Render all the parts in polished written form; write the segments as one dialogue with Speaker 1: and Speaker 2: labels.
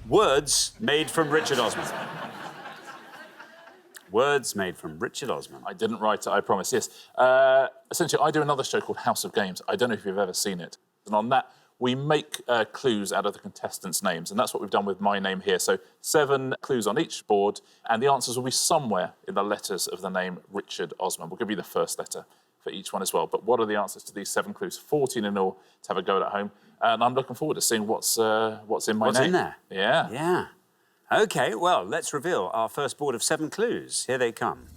Speaker 1: Words made from Richard Osman. Words made from Richard Osman.
Speaker 2: I didn't write it, I promise, yes. Essentially, I do another show called House of Games. I don't know if you've ever seen it. And on that, we make clues out of the contestants' names, and that's what we've done with my name here. So 7 clues on each board, and the answers will be somewhere in the letters of the name Richard Osman. We'll give you the first letter for each one as well. But what are the answers to these 7 clues? 14 in all to have a go at home. And I'm looking forward to seeing what's in my name.
Speaker 1: What's in there?
Speaker 2: Yeah.
Speaker 1: Yeah. OK, well, let's reveal our first board of 7 clues. Here they come.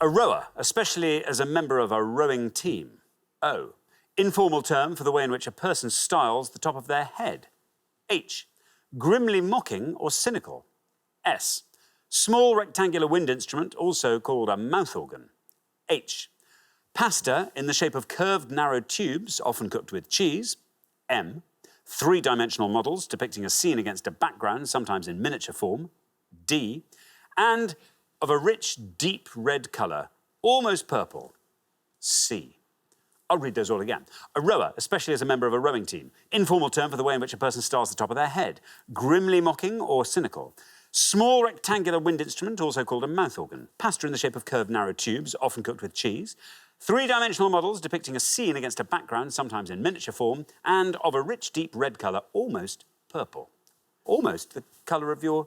Speaker 1: A rower, especially as a member of a rowing team. O. Informal term for the way in which a person styles the top of their head. H. Grimly mocking or cynical. S. Small rectangular wind instrument, also called a mouth organ. H. Pasta in the shape of curved, narrow tubes, often cooked with cheese. M. 3-dimensional models depicting a scene against a background, sometimes in miniature form. D. And of a rich, deep red colour, almost purple. C. I'll read those all again. A rower, especially as a member of a rowing team. Informal term for the way in which a person styles the top of their head. Grimly mocking or cynical. Small rectangular wind instrument, also called a mouth organ. Pasta in the shape of curved, narrow tubes, often cooked with cheese. 3-dimensional models depicting a scene against a background, sometimes in miniature form. And of a rich, deep red colour, almost purple. Almost the colour of your...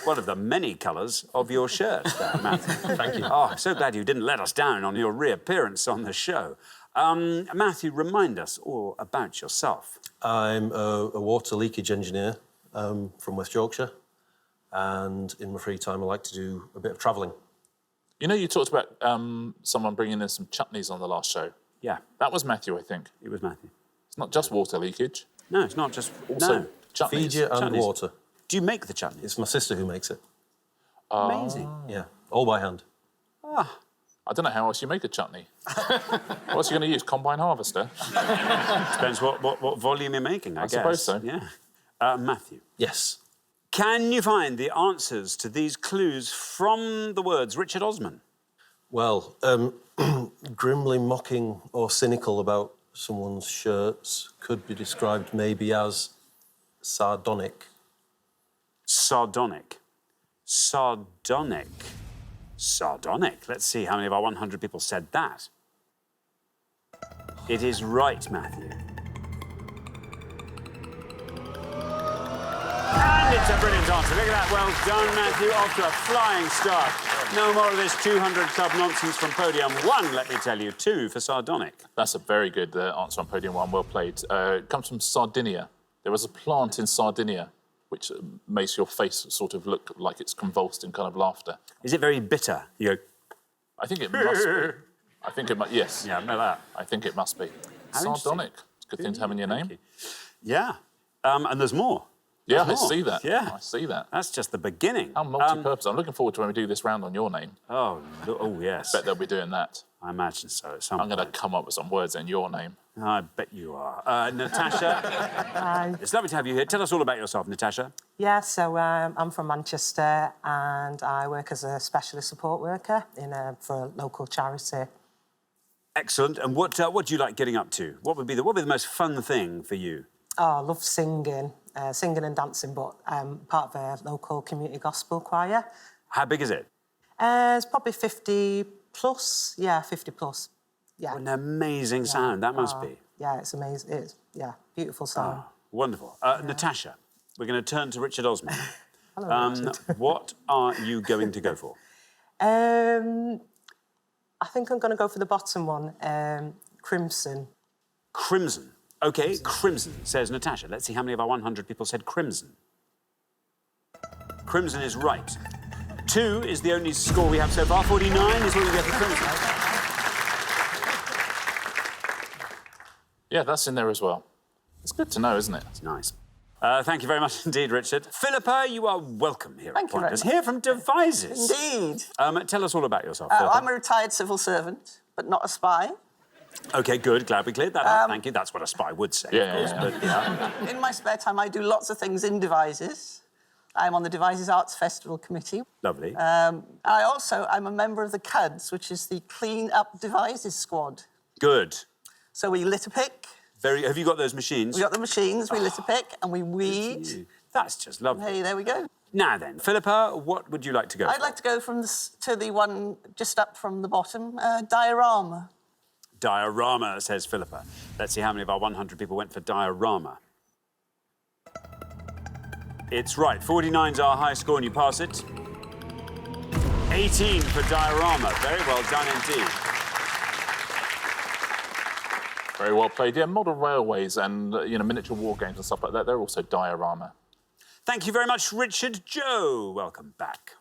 Speaker 1: one of the many colours of your shirt there, Matthew.
Speaker 3: Thank you.
Speaker 1: Oh, I'm so glad you didn't let us down on your reappearance on the show. Matthew, remind us all about yourself.
Speaker 3: I'm a water leakage engineer from West Yorkshire, and in my free time I like to do a bit of travelling.
Speaker 2: You know, you talked about someone bringing in some chutneys on the last show.
Speaker 1: Yeah.
Speaker 2: That was Matthew, I think.
Speaker 1: It was Matthew.
Speaker 2: It's not just water leakage.
Speaker 1: No, it's not just...
Speaker 2: Also,
Speaker 1: no.
Speaker 2: chutneys.
Speaker 3: Fiji and
Speaker 1: Chutneys.
Speaker 3: water.
Speaker 1: Do you make the chutneys?
Speaker 3: It's my sister who makes it.
Speaker 1: Amazing.
Speaker 3: Yeah, all by hand.
Speaker 1: Ah.
Speaker 2: I don't know how else you make a chutney. What else are you going to use? Combine harvester?
Speaker 1: Depends what volume you're making, I guess.
Speaker 2: suppose so.
Speaker 1: Yeah. Matthew,
Speaker 3: Yes.
Speaker 1: can you find the answers to these clues from the words Richard Osman?
Speaker 3: Well, grimly mocking or cynical about someone's shirts could be described maybe as sardonic.
Speaker 1: Sardonic. Sardonic. Sardonic. Let's see how many of our 100 people said that. It is right, Matthew. And it's a brilliant answer. Look at that. Well done, Matthew. Off to a flying start. No more of this 200 Club nonsense from Podium 1, let me tell you. 2 for sardonic.
Speaker 2: That's a very good answer on Podium 1. Well played. It comes from Sardinia. There was a plant in Sardinia which makes your face sort of look like it's convulsed in kind of laughter.
Speaker 1: Is it very bitter? You go...
Speaker 2: I think it must be. I think it must... Yes.
Speaker 1: Yeah, I know that.
Speaker 2: I think it must be.
Speaker 1: How
Speaker 2: Sardonic. It's a good thing to have in your name.
Speaker 1: you. Yeah. And there's more.
Speaker 2: Yeah,
Speaker 1: There's
Speaker 2: I
Speaker 1: more.
Speaker 2: see that.
Speaker 1: Yeah.
Speaker 2: I see that.
Speaker 1: That's just the beginning.
Speaker 2: How multi-purpose. I'm looking forward to when we do this round on your name.
Speaker 1: Oh, yes.
Speaker 2: Bet they'll be doing that.
Speaker 1: I imagine so at some
Speaker 2: I'm going to
Speaker 1: point.
Speaker 2: come up with some words in your name.
Speaker 1: I bet you are. Natasha.
Speaker 4: Hi.
Speaker 1: It's lovely to have you here. Tell us all about yourself, Natasha.
Speaker 4: Yeah, so I'm from Manchester and I work as a specialist support worker for a local charity.
Speaker 1: Excellent. And what do you like getting up to? What would be the most fun thing for you?
Speaker 4: Oh, I love singing and dancing, but I'm part of a local community gospel choir.
Speaker 1: How big is it?
Speaker 4: It's probably 50 plus. Yeah, 50 plus. Yeah.
Speaker 1: What an amazing sound that must be.
Speaker 4: Yeah, it's amazing. It's, beautiful sound.
Speaker 1: Oh, wonderful. Natasha, we're going to turn to Richard Osman.
Speaker 4: Hello, Richard.
Speaker 1: What are you going to go for?
Speaker 4: I think I'm going to go for the bottom one, crimson.
Speaker 1: Crimson. OK, crimson, says Natasha. Let's see how many of our 100 people said crimson. Crimson is right. 2 is the only score we have so far. 49 is what we get for crimson.
Speaker 2: Yeah, that's in there as well. It's good to know, isn't it?
Speaker 1: It's nice. Thank you very much indeed, Richard. Philippa, you are welcome here
Speaker 5: Thank
Speaker 1: at
Speaker 5: you very
Speaker 1: Pointers.
Speaker 5: much.
Speaker 1: Here from Devices.
Speaker 5: Indeed.
Speaker 1: Tell us all about yourself, Philippa.
Speaker 5: I'm a retired civil servant, but not a spy.
Speaker 1: OK, good. Glad we cleared that up. Thank you. That's what a spy would say,
Speaker 2: Yeah,
Speaker 1: of course.
Speaker 2: yeah.
Speaker 1: But, yeah.
Speaker 5: In my spare time, I do lots of things in Devices. I'm on the Devices Arts Festival Committee.
Speaker 1: Lovely.
Speaker 5: I'm a member of the CUDS, which is the Clean Up Devices Squad.
Speaker 1: Good.
Speaker 5: So we litter pick.
Speaker 1: Have you got those machines?
Speaker 5: We got the machines, we litter pick, and we weed.
Speaker 1: That's just lovely.
Speaker 5: Hey, there we go.
Speaker 1: Now then, Philippa, what would you like to go
Speaker 5: I'd
Speaker 1: for?
Speaker 5: like to go to the one just up from the bottom, diorama.
Speaker 1: Diorama, says Philippa. Let's see how many of our 100 people went for diorama. It's right. 49's our high score, and you pass it. 18 for diorama. Very well done indeed.
Speaker 2: Very well played. Yeah, model railways and miniature war games and stuff like that. They're also diorama.
Speaker 1: Thank you very much, Richard. Joe, welcome back.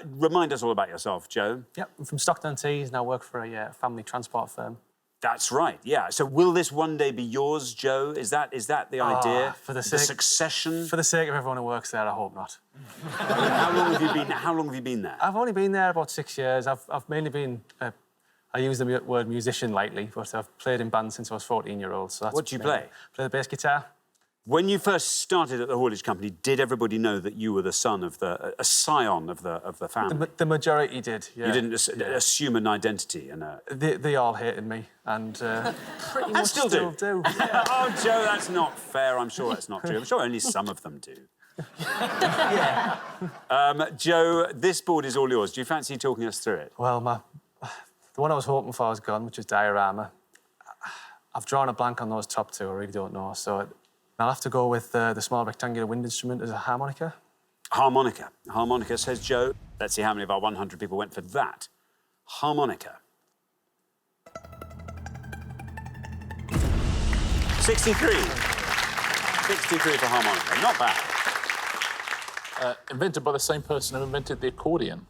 Speaker 1: Remind us all about yourself, Joe.
Speaker 6: Yep, I'm from Stockton-on-Tees, now work for a family transport firm.
Speaker 1: That's right, yeah. So will this one day be yours, Joe? Is that the idea?
Speaker 6: For the
Speaker 1: succession?
Speaker 6: For the sake of everyone who works there, I hope not.
Speaker 1: How long have you been there?
Speaker 6: I've only been there about 6 years. I've mainly been, I use the word musician lightly, but I've played in bands since I was 14-year-old. So that's
Speaker 1: what do you play?
Speaker 6: Play the bass guitar.
Speaker 1: When you first started at the haulage company, did everybody know that you were the son of a scion of the family?
Speaker 6: The majority did, yeah.
Speaker 1: You didn't assume an identity and a...
Speaker 6: They all hated me, and pretty much
Speaker 1: still do.
Speaker 6: Yeah.
Speaker 1: Oh, Joe, that's not fair. I'm sure that's not true. I'm sure only some of them do.
Speaker 6: Yeah.
Speaker 1: Joe, this board is all yours. Do you fancy talking us through it?
Speaker 6: Well, the one I was hoping for is gone, which is diorama. I've drawn a blank on those top two. I really don't know, so... I'll have to go with the small rectangular wind instrument as a harmonica.
Speaker 1: Harmonica. Harmonica, says Joe. Let's see how many of our 100 people went for that. Harmonica. 63. 63 for harmonica. Not bad.
Speaker 2: Invented by the same person who invented the accordion.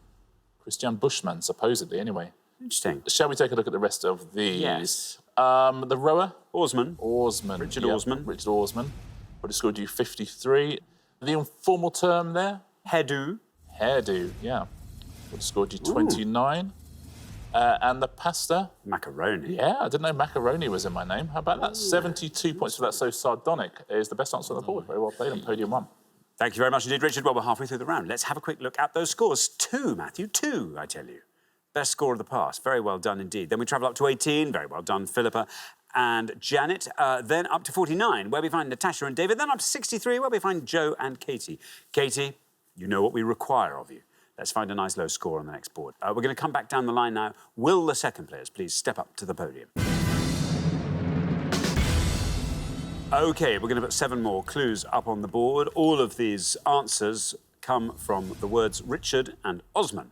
Speaker 2: Christian Buschmann, supposedly, anyway.
Speaker 1: Interesting.
Speaker 2: Shall we take a look at the rest of these?
Speaker 1: Yes.
Speaker 2: The rower?
Speaker 1: Osman.
Speaker 2: Richard
Speaker 1: Yep.
Speaker 2: Osman. Richard Osman. Would have scored you 53. The informal term there?
Speaker 1: Hairdo.
Speaker 2: Hairdo, yeah. Would have scored you 29. And the pasta?
Speaker 1: Macaroni.
Speaker 2: Yeah, I didn't know macaroni was in my name. How about that? 72 points for that. So sardonic is the best answer on the board. Very well played on podium 1.
Speaker 1: Thank you very much indeed, Richard. Well, we're halfway through the round. Let's have a quick look at those scores. 2, Matthew, 2, I tell you. Best score of the past. Very well done indeed. Then we travel up to 18. Very well done, Philippa and Janet. Then up to 49, where we find Natasha and David. Then up to 63, where we find Joe and Katie. Katie, you know what we require of you. Let's find a nice low score on the next board. We're going to come back down the line now. Will the second players please step up to the podium? OK, we're going to put 7 more clues up on the board. All of these answers come from the words Richard and Osman.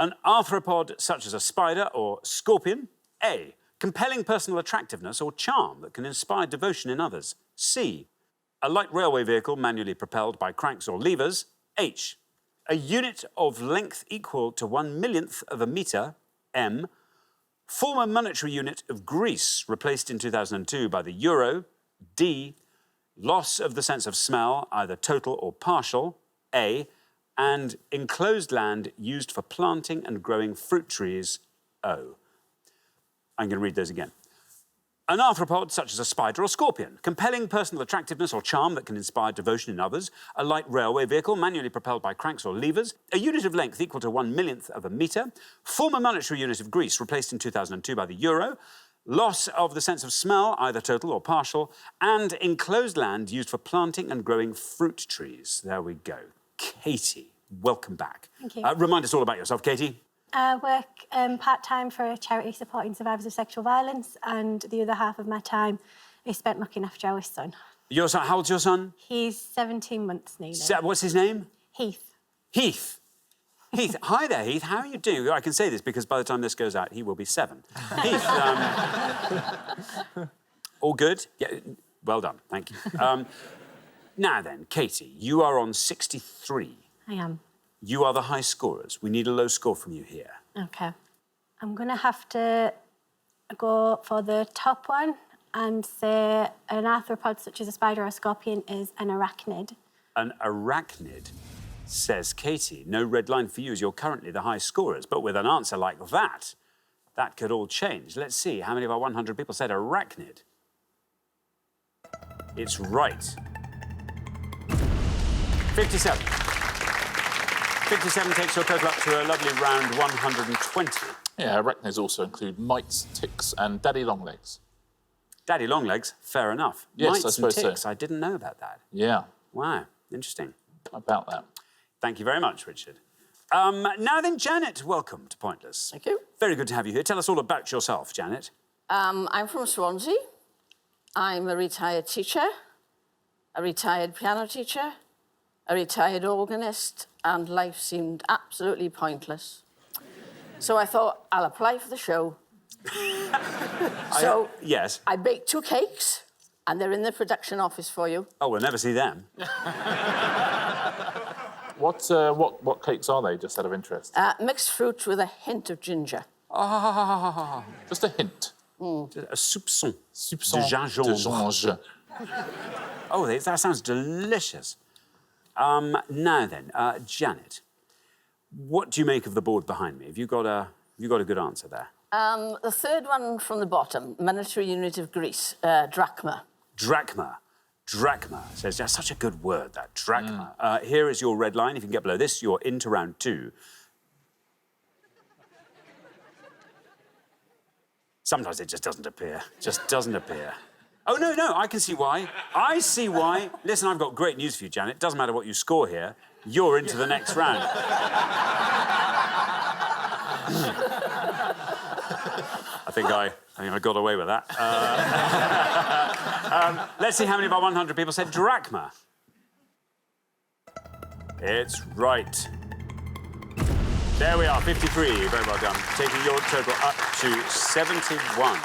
Speaker 1: An arthropod such as a spider or scorpion. A. Compelling personal attractiveness or charm that can inspire devotion in others. C. A light railway vehicle manually propelled by cranks or levers. H. A unit of length equal to 1/1,000,000th of a metre. M. Former monetary unit of Greece replaced in 2002 by the euro. D. Loss of the sense of smell, either total or partial. A. And enclosed land used for planting and growing fruit trees. O. I'm going to read those again. An arthropod, such as a spider or scorpion. Compelling personal attractiveness or charm that can inspire devotion in others. A light railway vehicle, manually propelled by cranks or levers. A unit of length equal to 1/1,000,000th of a metre. Former monetary unit of Greece, replaced in 2002 by the euro. Loss of the sense of smell, either total or partial. And enclosed land used for planting and growing fruit trees. There we go. Katie, welcome back.
Speaker 7: Thank you.
Speaker 1: Remind us all about yourself, Katie.
Speaker 7: I work part-time for a charity supporting survivors of sexual violence, and the other half of my time is spent looking after our son.
Speaker 1: Your son, how old's your son?
Speaker 7: He's 17 months nearly.
Speaker 1: What's his name?
Speaker 7: Heath.
Speaker 1: Heath. Heath. Hi there, Heath. How are you doing? I can say this because by the time this goes out, he will be 7. Heath, all good? Yeah, well done, thank you. Now then, Katie, you are on 63.
Speaker 7: I am.
Speaker 1: You are the high scorers. We need a low score from you here.
Speaker 7: OK. I'm going to have to go for the top one and say an arthropod such as a spider or scorpion is an arachnid.
Speaker 1: An arachnid, says Katie. No red line for you as you're currently the high scorers. But with an answer like that, that could all change. Let's see how many of our 100 people said arachnid. It's right. 57. 57 takes your total up to a lovely round 120.
Speaker 2: Yeah, arachnids also include mites, ticks, and daddy longlegs.
Speaker 1: Daddy Longlegs, fair enough.
Speaker 2: Yes,
Speaker 1: Mites
Speaker 2: I suppose
Speaker 1: and
Speaker 2: so.
Speaker 1: ticks, I didn't know about that.
Speaker 2: Yeah,
Speaker 1: Wow, interesting.
Speaker 2: about that.
Speaker 1: Thank you very much, Richard. Now then, Janet, welcome to Pointless.
Speaker 5: Thank you.
Speaker 1: Very good to have you here. Tell us all about yourself, Janet.
Speaker 5: I'm from Swansea. I'm a retired teacher, a retired piano teacher, a retired organist, and life seemed absolutely pointless. So I thought, I'll apply for the show. So
Speaker 1: Yes.
Speaker 5: I baked 2 cakes, and they're in the production office for you.
Speaker 1: Oh, we'll never see them.
Speaker 2: What cakes are they, just out of interest?
Speaker 5: Mixed fruit with a hint of ginger.
Speaker 2: Just a hint.
Speaker 1: A soupçon.
Speaker 2: Soupçon
Speaker 1: de gingembre.
Speaker 2: gingembre.
Speaker 1: Oh, that sounds delicious. Now then, Janet, what do you make of the board behind me? Have you got a good answer there?
Speaker 5: The third one from the bottom, monetary unit of Greece, drachma.
Speaker 1: Drachma. Drachma. So it's such a good word, that. Drachma. Here is your red line. If you can get below this, you're into round 2. Sometimes it just doesn't appear. Just doesn't appear. Oh, no, I can see why. I see why. Listen, I've got great news for you, Janet. Doesn't matter what you score here. You're into the next round. I think I got away with that. Let's see how many of our 100 people said drachma. It's right. There we are, 53. Very well done. Taking your total up to 71.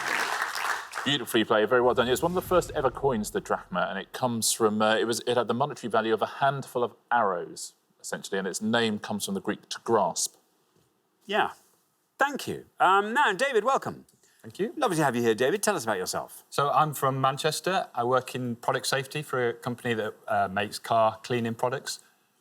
Speaker 2: Beautifully played, very well done. It's one of the first ever coins, the drachma, and it comes from, it had the monetary value of a handful of arrows, essentially, and its name comes from the Greek to grasp.
Speaker 1: Yeah. Thank you. Now, David, welcome.
Speaker 8: Thank you.
Speaker 1: Lovely to have you here, David. Tell us about yourself.
Speaker 8: So I'm from Manchester. I work in product safety for a company that makes car cleaning products.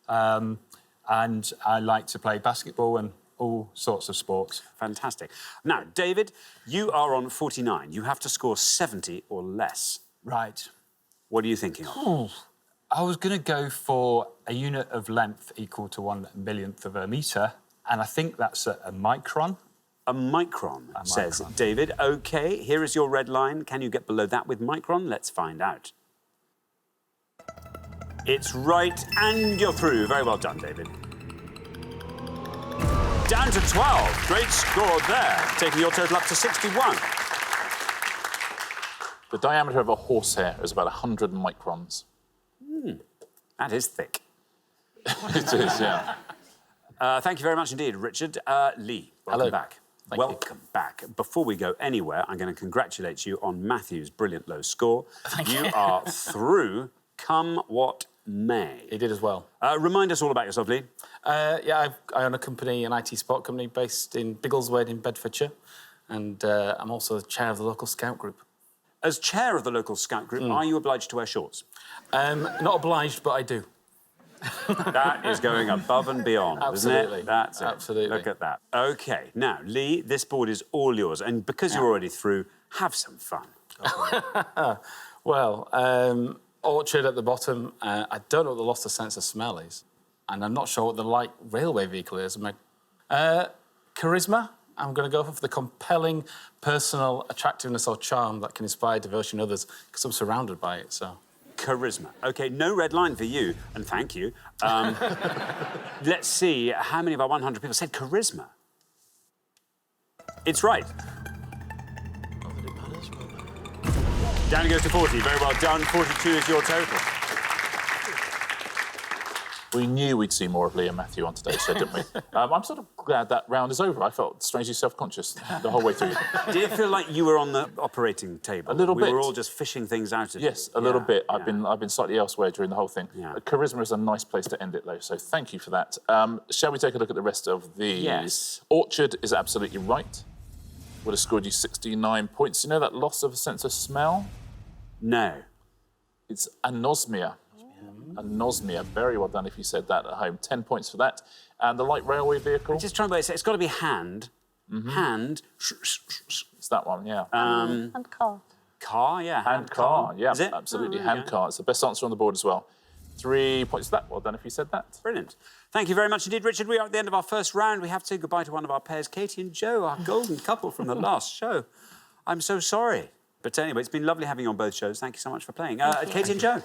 Speaker 8: And I like to play basketball and all sorts of sports.
Speaker 1: Fantastic. Now, David, you are on 49. You have to score 70 or less.
Speaker 8: Right.
Speaker 1: What are you thinking of?
Speaker 8: I was going to go for a unit of length equal to 1/1,000,000th of a metre, and I think that's a micron.
Speaker 1: A micron, says David. OK, here is your red line. Can you get below that with micron? Let's find out. It's right, and you're through. Very well done, David. Down to 12. Great score there, taking your total up to 61.
Speaker 2: The diameter of a horsehair is about 100 microns.
Speaker 1: That is thick.
Speaker 2: It is, yeah.
Speaker 1: Thank you very much indeed, Richard. Lee, welcome
Speaker 2: Hello.
Speaker 1: back.
Speaker 2: Thank
Speaker 1: welcome back. Before we go anywhere, I'm going to congratulate you on Matthew's brilliant low score.
Speaker 8: Thank
Speaker 1: you are through, come what may.
Speaker 8: He did as well.
Speaker 1: Remind us all about yourself, Lee.
Speaker 8: I own a company, an IT support company based in Biggleswade in Bedfordshire, and I'm also the chair of the local scout group.
Speaker 1: As chair of the local scout group, are you obliged to wear shorts?
Speaker 8: Not obliged, but I do.
Speaker 1: That is going above and beyond,
Speaker 8: Absolutely.
Speaker 1: isn't it? That's it.
Speaker 8: Absolutely.
Speaker 1: Look at that. OK, now, Lee, this board is all yours, and because you're already through, have some fun.
Speaker 8: Well, orchard at the bottom. I don't know what the loss of sense of smell is, and I'm not sure what the light railway vehicle is. Charisma. I'm going to go for the compelling personal attractiveness or charm that can inspire devotion in others, because I'm surrounded by it, so...
Speaker 1: Charisma. OK, no red line for you, and thank you. Let's see how many of our 100 people said charisma. It's right. Down it goes to 40. Very well done. 42 is your total.
Speaker 2: We knew we'd see more of Lee and Matthew on today's show, didn't we? I'm sort of glad that round is over. I felt strangely self-conscious the whole way through.
Speaker 1: Did it feel like you were on the operating table?
Speaker 2: A little bit.
Speaker 1: We were all just fishing things out of
Speaker 2: Yes,
Speaker 1: it.
Speaker 2: a little bit.
Speaker 1: Yeah.
Speaker 2: I've been slightly elsewhere during the whole thing.
Speaker 1: Yeah.
Speaker 2: Charisma is a nice place to end it, though, so thank you for that. Shall we take a look at the rest of these?
Speaker 1: Yes.
Speaker 2: Orchard is absolutely right. Would have scored you 69 points. You know that loss of a sense of smell?
Speaker 1: No.
Speaker 2: It's anosmia. Anosmia. Very well done if you said that at home. 10 points for that. And the light railway vehicle?
Speaker 1: Just trying to say, it's got to be hand. Hand.
Speaker 2: It's that one, yeah.
Speaker 7: And car.
Speaker 1: Car, yeah.
Speaker 2: Hand car, yeah,
Speaker 1: Is it?
Speaker 2: absolutely.
Speaker 1: Oh,
Speaker 2: Hand
Speaker 1: okay.
Speaker 2: car. It's the best answer on the board as well. 3 points for that. Well done if you said that.
Speaker 1: Brilliant. Thank you very much indeed, Richard. We are at the end of our first round. We have to say goodbye to one of our pairs, Katie and Joe, our golden couple from the last show. I'm so sorry. But anyway, it's been lovely having you on both shows. Thank you so much for playing.
Speaker 7: Thank you.
Speaker 1: Katie and Joe.